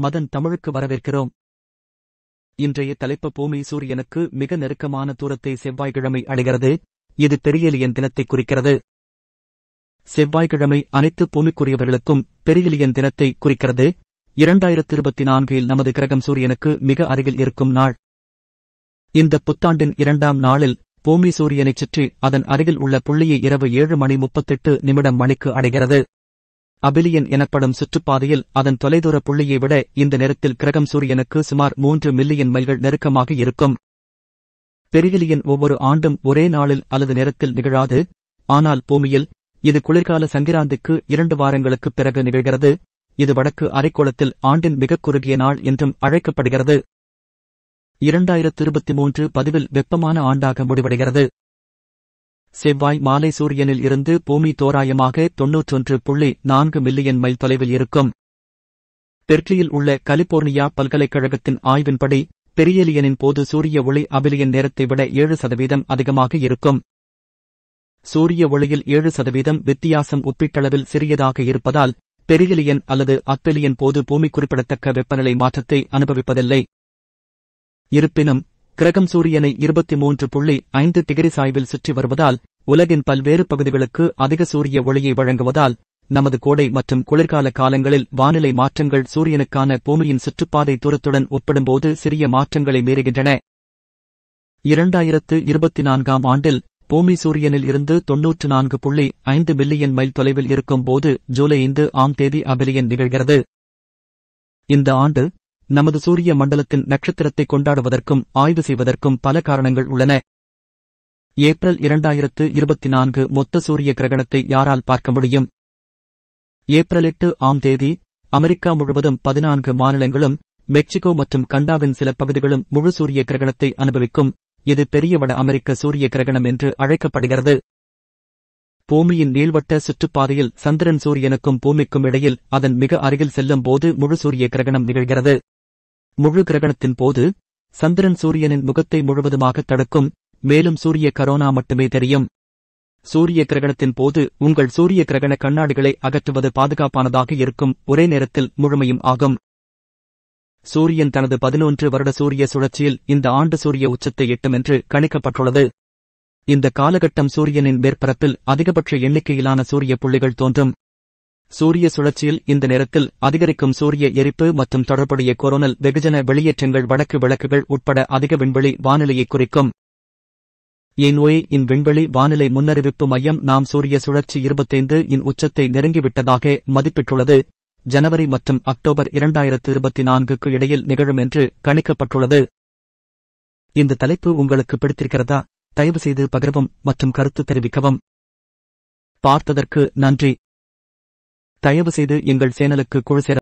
மதன் தமிழுக்கு வரவேற்கிறோம். இன்றைய தலைப்பு பூமி சூரியனுக்கு மிக நெருக்கமான தூரத்தை செவ்வாய்க்கிழமை அடைகிறது. இது பெரியலியன் தினத்தை குறிக்கிறது. செவ்வாய்க்கிழமை அனைத்து பூமிக்குரியவர்களுக்கும் பெரியலியன் தினத்தை குறிக்கிறது. 2024இல் நமது கிரகம் சூரியனுக்கு மிக அருகில் இருக்கும் நாள். இந்த புத்தாண்டின் 2ஆம் நாளில் பூமி சூரியனைச் சுற்றி அதன் அருகில் உள்ள புள்ளியை இரவு 7:38 மணிக்கு அடைகிறது. அபிலியன் எனப்படும் சுற்றுப்பாதையில் அதன் தொலைதூர புள்ளியை விட இந்த நேரத்தில் கிரகம் சூரியனுக்கு சுமார் 3 மில்லியன் மைல்கள் நெருக்கமாக இருக்கும். பெரிகிலியன் ஒவ்வொரு ஆண்டும் ஒரே நாளில் அல்லது நேரத்தில் நிகழாது. ஆனால் பூமியில் இது குளிர்கால சங்கிராந்திக்கு 2 வாரங்களுக்குப் பிறகு நிகழ்கிறது. இது வடக்கு அரைக்கோளத்தில் ஆண்டின் மிகக் குறுகிய நாள் என்றும் அழைக்கப்படுகிறது. 2023 பதிவில் வெப்பமான ஆண்டாக முடிவடைகிறது. செவ்வாய் மாலை சூரியனில் இருந்து பூமி தோராயமாக 91.4 மில்லியன் மைல் தொலைவில் இருக்கும். பெர்க்லியில் உள்ள கலிபோர்னியா பல்கலைக்கழகத்தின் ஆய்வின்படி பெரியலியனின் போது சூரிய ஒளி அபிலியன் நேரத்தை விட 7% அதிகமாக இருக்கும். சூரிய ஒளியில் 7% வித்தியாசம் ஒப்பீட்டளவில் சிறியதாக இருப்பதால் பெரிகிலியன் அல்லது அப்பெலியன் போது பூமி குறிப்பிடத்தக்க வெப்பநிலை மாற்றத்தை அனுபவிப்பதில்லை. இருப்பினும் கிரகம் சூரியனை 23.5 டிகிரி சாய்வில் சுற்றி வருவதால் உலகின் பல்வேறு பகுதிகளுக்கு அதிக சூரிய ஒளியை வழங்குவதால் நமது கோடை மற்றும் குளிர்கால காலங்களில் வானிலை மாற்றங்கள் சூரியனுக்கான பூமியின் சுற்றுப்பாதை தூரத்துடன் ஒப்பிடும்போது சிறிய மாற்றங்களை மீறுகின்றன. 2024ஆம் ஆண்டில் பூமி சூரியனில் இருந்து 94.5 மில்லியன் மைல் தொலைவில் இருக்கும் போது ஜூலை 5ஆம் தேதி அபிலியன் நிகழ்கிறது. இந்த ஆண்டு நமது சூரிய மண்டலத்தின் நட்சத்திரத்தை கொண்டாடுவதற்கும் ஆய்வு செய்வதற்கும் பல காரணங்கள் உள்ளன. ஏப்ரல் 2024 மொத்த சூரிய கிரகணத்தை யாரால் பார்க்க முடியும்? ஏப்ரல் 8ஆம் தேதி அமெரிக்கா முழுவதும் 14 மாநிலங்களும் மெக்சிகோ மற்றும் கனடாவின் சில பகுதிகளும் முழு சூரிய கிரகணத்தை அனுபவிக்கும். இது பெரிய வட அமெரிக்க சூரிய கிரகணம் என்று அழைக்கப்படுகிறது. பூமியின் நீள்வட்ட சுற்றுப்பாதையில் சந்திரன் சூரியனுக்கும் பூமிக்கும் இடையில் அதன் மிக அருகில் செல்லும் போது முழு சூரிய கிரகணம் நிகழ்கிறது. முழு கிரகணத்தின் போது சந்திரன் சூரியனின் முகத்தை முழுவதுமாக தடுக்கும். மேலும் சூரிய கரோனா மட்டுமே தெரியும். சூரிய கிரகணத்தின் போது உங்கள் சூரிய கிரகண கண்ணாடிகளை அகற்றுவது பாதுகாப்பானதாக இருக்கும். ஒரே நேரத்தில் முழுமையும் ஆகும். சூரியன் தனது 11 வருட சூரிய சுழற்சியில் இந்த ஆண்டு சூரிய உச்சத்தை எட்டும் என்று கணிக்கப்பட்டுள்ளது. இந்த காலகட்டம் சூரியனின் மேற்பரப்பில் அதிகபட்ச எண்ணிக்கையிலான சூரிய புள்ளிகள் தோன்றும். சூரிய சுழற்சியில் இந்த நேரத்தில் அதிகரிக்கும் சூரிய எரிப்பு மற்றும் தொடர்புடைய கொரோனல் வெகுஜன வெளியேற்றங்கள் வடக்கு விளக்குகள் உட்பட அதிக விண்வெளி வானிலையை குறிக்கும். இன் விண்வெளி வானிலை முன்னறிவிப்பு மையம் நாம் சூரிய சுழற்சி 25 இன் உச்சத்தை நெருங்கிவிட்டதாக மதிப்பிட்டுள்ளது. ஜனவரி மற்றும் அக்டோபர் 2024க்கு இடையில் நிகழும் என்று கணிக்கப்பட்டுள்ளது. இந்த தலைப்பு உங்களுக்கு பிடித்திருக்கிறதா? தயவு செய்து பகிரவும் மற்றும் கருத்து தெரிவிக்கவும். பார்த்ததற்கு நன்றி. தயவு செய்து எங்கள் சேனலுக்கு குழு சேர